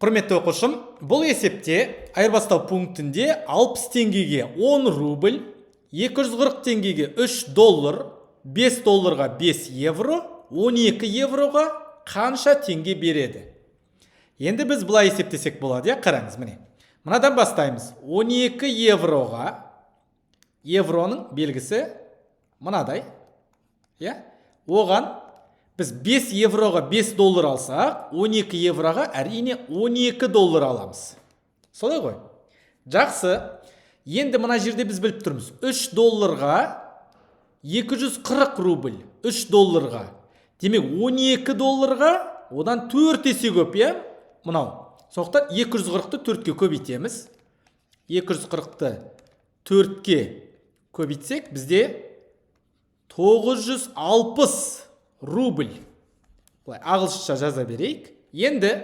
Құрметті оқушым, бұл есепте айырбастау пунктінде 60 теңгеге 10 рубль, 240 теңгеге 3 доллар, 5 долларға 5 евро, 12 евроға қанша теңге береді? Енді біз бұлай есептесек болады, қараңыз, міне. Мынадан бастаймыз. 12 евроға, евроның белгісі мынадай, оған біз 5 евроға 5 доллар алсақ, 12 евроға әрине 12 доллар аламыз. Солай ғой? Жақсы. Енді мына жерде біз біліп тұрмыз. 3 долларға 240 рубль. 3 долларға. Демек 12 долларға одан 4 есе көп, Мынау. Соқтан 240-ты 4-ке көбейтеміз. 240-ты 4-ке көбейтсек, бізде 960 рубль. Ағылшынша жаза берейік. Енді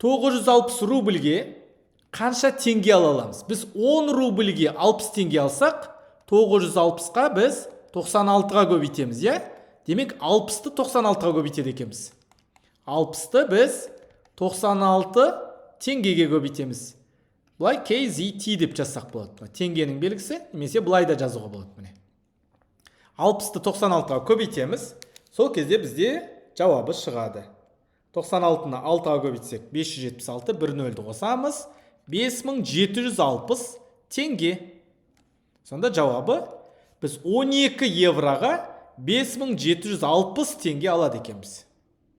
960 рубльге қанша теңге ала аламыз? Біз 10 рубльге 60 теңге алсақ, 960-қа біз 96-ға көбейтеміз, Демек 60-ты 96-ға көбейтеді екенбіз. 60-ты біз 96 теңгеге көбейтеміз. Бұлай KZT деп жазсақ болады. Теңгенің белгісі, немесе бұлай да жазуға болады. 60-ты 96-ға көбейтеміз. Сол кезде бізде жауабы шығады. 96-ны 6-ға көбейтсек 576, 1 нөлді қосамыз, 5760 теңге. Сонда жауабы біз 12 евроға 5760 теңге алады екенбіз.